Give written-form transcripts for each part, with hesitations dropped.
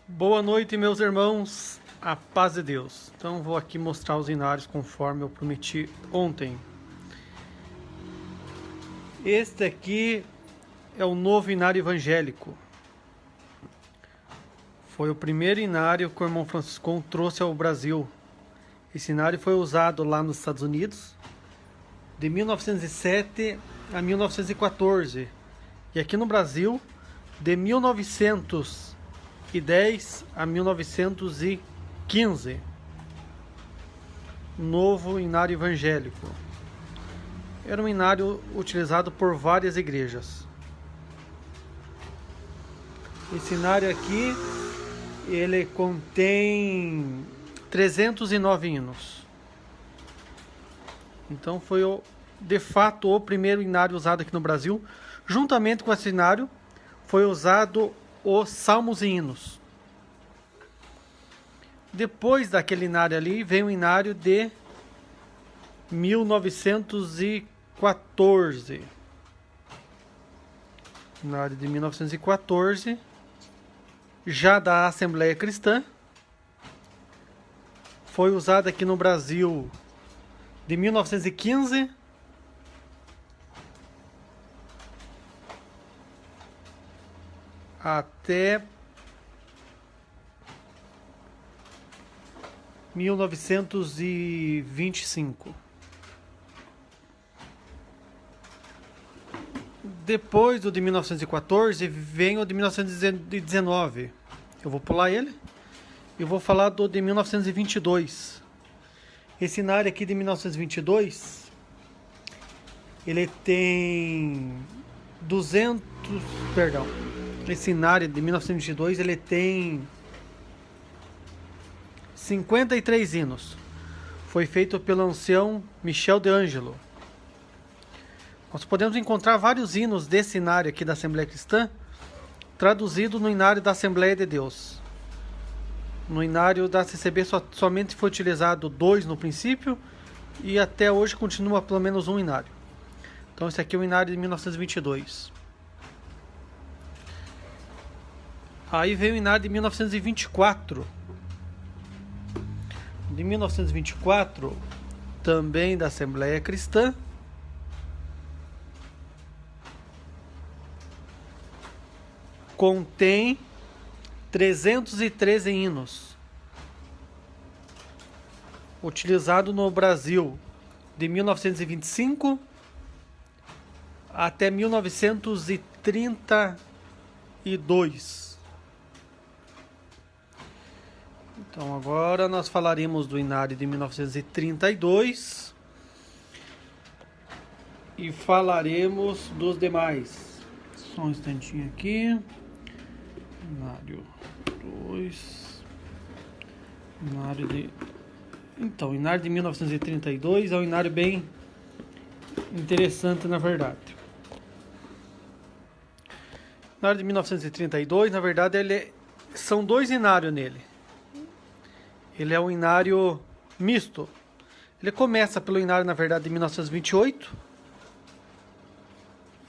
Boa noite, meus irmãos, a paz de Deus. Então vou aqui mostrar os inários conforme eu prometi ontem. Este aqui é o novo inário evangélico. Foi o primeiro inário que o irmão Franciscão trouxe ao Brasil. Esse inário foi usado lá nos Estados Unidos de 1907 a 1914 e aqui no Brasil de 1910 a 1915. Novo inário evangélico. Era um inário utilizado por várias igrejas. Esse inário aqui, ele contém 309 hinos. Então foi de fato o primeiro inário usado aqui no Brasil. Juntamente com esse inário foi usado os salmos e hinos. Depois daquele inário ali vem o inário de 1914. Inário de 1914, já da Assembleia Cristã. Foi usado aqui no Brasil de 1915 até 1925. Depois do de 1914 vem o de 1919. Eu vou pular ele. Eu vou falar do de 1922. Esse inário aqui de 1922, ele tem 200, perdão. Esse inário de 1922, ele tem 53 hinos. Foi feito pelo ancião Michel de Ângelo. Nós podemos encontrar vários hinos desse inário aqui da Assembleia Cristã, traduzido no inário da Assembleia de Deus. No inário da CCB somente foi utilizado 2 no princípio, e até hoje continua pelo menos um inário. Então esse aqui é o inário de 1922. Aí veio o inário de 1924. De 1924, também da Assembleia Cristã. Contém 313 hinos. Utilizado no Brasil de 1925 até 1932. Então agora nós falaremos do inário de 1932 e falaremos dos demais. Só um instantinho aqui. Inário 2. Inário de... Então, o inário de 1932 é um inário bem interessante, na verdade. O inário de 1932, na verdade, são 2 inários nele. Ele é um inário misto. Ele começa pelo inário, na verdade, de 1928.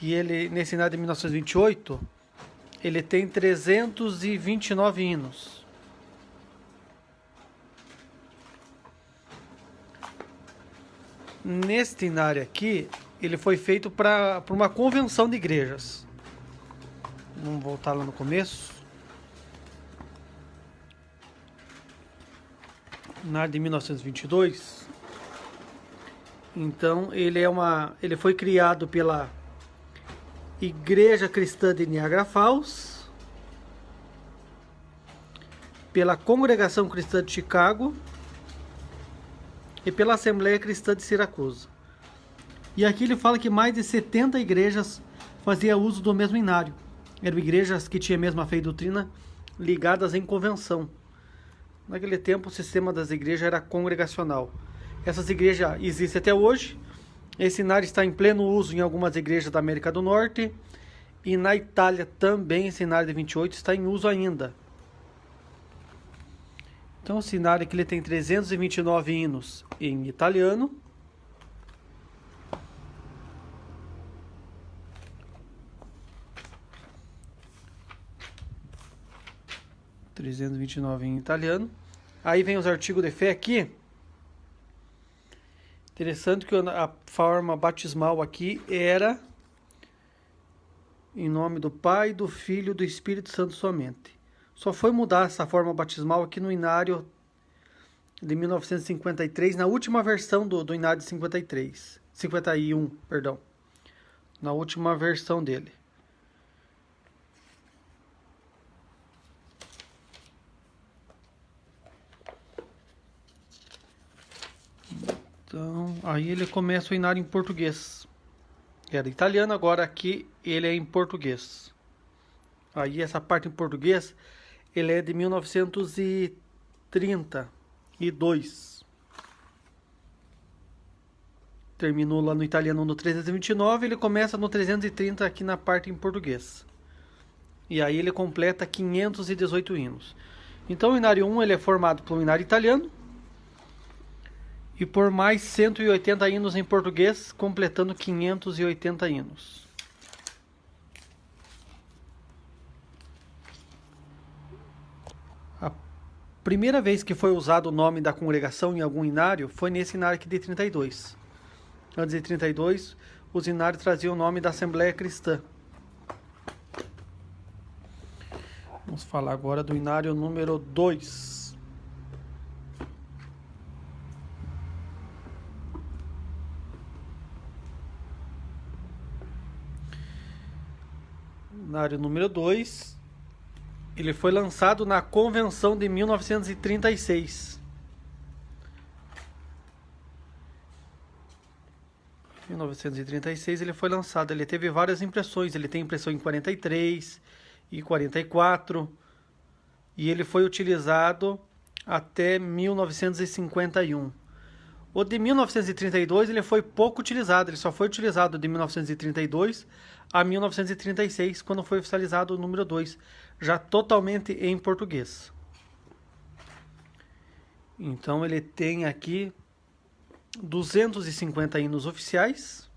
E ele, nesse inário de 1928, ele tem 329 hinos. Neste inário aqui, ele foi feito para uma convenção de igrejas. Vamos voltar lá no começo. Inário de 1922. Então, ele foi criado pela Igreja Cristã de Niagara Falls, pela Congregação Cristã de Chicago e pela Assembleia Cristã de Siracusa. E aqui ele fala que mais de 70 igrejas faziam uso do mesmo inário. Eram igrejas que tinham a mesma fé e doutrina, ligadas em convenção. Naquele tempo o sistema das igrejas era congregacional. Essas igrejas existem até hoje. Esse inário está em pleno uso em algumas igrejas da América do Norte. E na Itália também esse inário de 28 está em uso ainda. Então esse inário aqui ele tem 329 hinos em italiano. 329 em italiano. Aí vem os artigos de fé aqui. Interessante que a forma batismal aqui era em nome do Pai, do Filho e do Espírito Santo somente. Só foi mudar essa forma batismal aqui no Inário de 1953, na última versão do Inário de 51, perdão. Na última versão dele. Então, aí ele começa o Inário em português. Era italiano, agora aqui ele é em português. Aí essa parte em português, ele é de 1932. Terminou lá no italiano no 329, ele começa no 330 aqui na parte em português. E aí ele completa 518 hinos. Então o Inário 1 ele é formado pelo Inário italiano e por mais 180 hinos em português, completando 580 hinos. A primeira vez que foi usado o nome da congregação em algum inário foi nesse inário aqui de 32. Antes de 32, os inários traziam o nome da Assembleia Cristã. Vamos falar agora do inário número 2. Inário número 2, ele foi lançado na Convenção de 1936. 1936 ele foi lançado, ele teve várias impressões, ele tem impressão em 43 e 44, e ele foi utilizado até 1951. O de 1932 ele foi pouco utilizado, ele só foi utilizado de 1932 a 1936, quando foi oficializado o número 2, já totalmente em português. Então ele tem aqui 250 hinos oficiais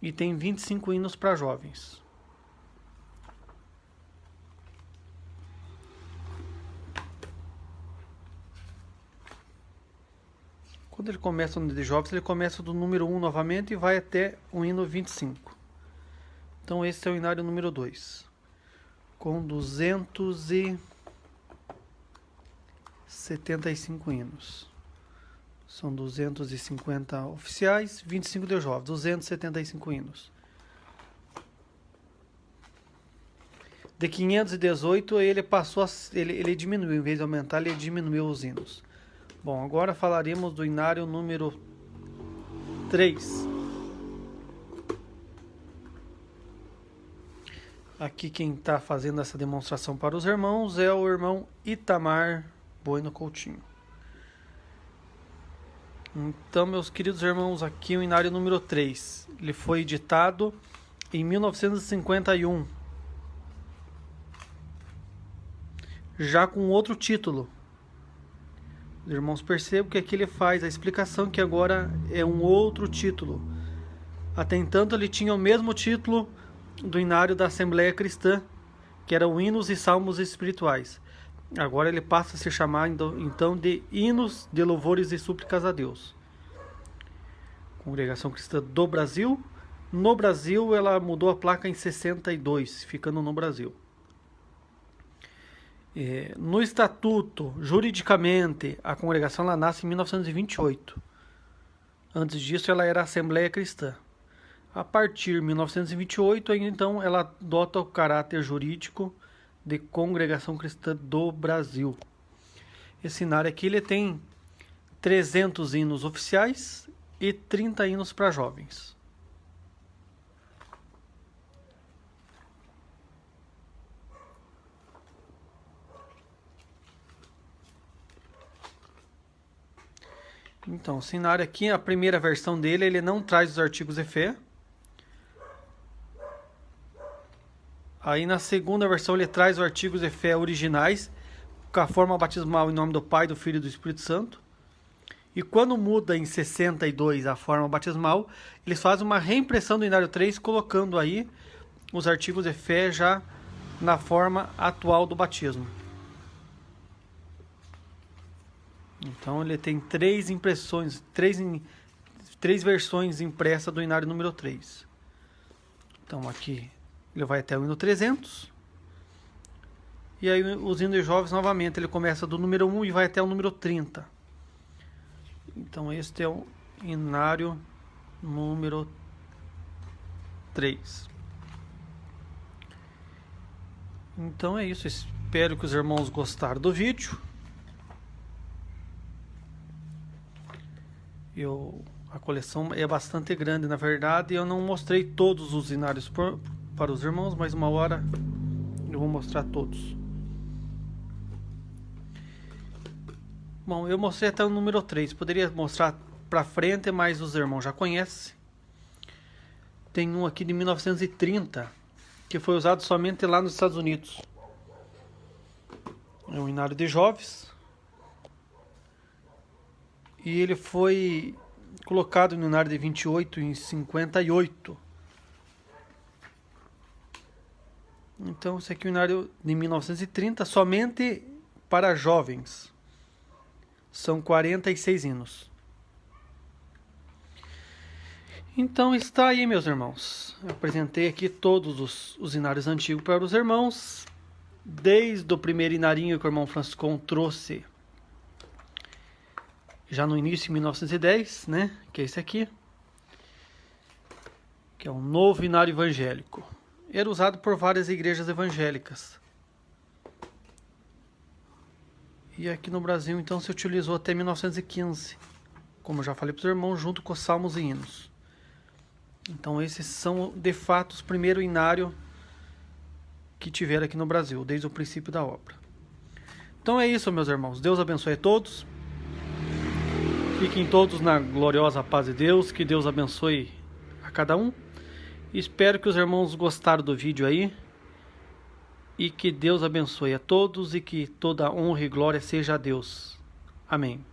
e tem 25 hinos para jovens. Quando ele começa no de jovens, ele começa do número 1 novamente e vai até o hino 25. Então esse é o inário número 2, com 275 hinos. São 250 oficiais, 25 de jovens, 275 hinos. De 518 ele passou ele diminuiu, em vez de aumentar, ele diminuiu os hinos. Bom, agora falaremos do inário número 3. Aqui quem está fazendo essa demonstração para os irmãos é o irmão Itamar Bueno Coutinho. Então, meus queridos irmãos, aqui o inário número 3. Ele foi editado em 1951. Já com outro título. Os irmãos percebam que aqui ele faz a explicação que agora é um outro título. Até então ele tinha o mesmo título do inário da Assembleia Cristã, que eram hinos e salmos espirituais. Agora ele passa a se chamar então de hinos de louvores e súplicas a Deus. Congregação Cristã do Brasil. No Brasil ela mudou a placa em 62, ficando no Brasil. No estatuto, juridicamente, a congregação ela nasce em 1928. Antes disso, ela era Assembleia Cristã. A partir de 1928, então, ela adota o caráter jurídico de Congregação Cristã do Brasil. Esse inário aqui ele tem 300 hinos oficiais e 30 hinos para jovens. Então, o cenário aqui, a primeira versão dele, ele não traz os artigos de fé. Aí na segunda versão ele traz os artigos de fé originais, com a forma batismal em nome do Pai, do Filho e do Espírito Santo. E quando muda em 62 a forma batismal, eles fazem uma reimpressão do inário 3, colocando aí os artigos de fé já na forma atual do batismo. Então ele tem 3 impressões, 3 versões impressas do inário número 3. Então aqui ele vai até o hino 300. E aí os hinos jovens novamente, ele começa do número 1 e vai até o número 30. Então este é o inário número 3. Então é isso, espero que os irmãos gostaram do vídeo. A coleção é bastante grande, na verdade, eu não mostrei todos os inários para os irmãos, mas uma hora eu vou mostrar todos. Bom, eu mostrei até o número 3, poderia mostrar para frente, mas os irmãos já conhecem. Tem um aqui de 1930, que foi usado somente lá nos Estados Unidos. É um inário de jovens. E ele foi colocado no inário de 28 em 58. Então esse aqui é o inário de 1930, somente para jovens. São 46 hinos. Então está aí, meus irmãos. Eu apresentei aqui todos os inários antigos para os irmãos. Desde o primeiro inarinho que o irmão Franciscon trouxe já no início, em 1910, né? Que é esse aqui. Que é um novo inário evangélico. Era usado por várias igrejas evangélicas. E aqui no Brasil, então, se utilizou até 1915. Como eu já falei para os irmãos, junto com os salmos e hinos. Então esses são, de fato, os primeiros inários que tiveram aqui no Brasil, desde o princípio da obra. Então é isso, meus irmãos. Deus abençoe a todos. Fiquem todos na gloriosa paz de Deus. Que Deus abençoe a cada um. Espero que os irmãos gostaram do vídeo aí. E que Deus abençoe a todos e que toda honra e glória seja a Deus. Amém.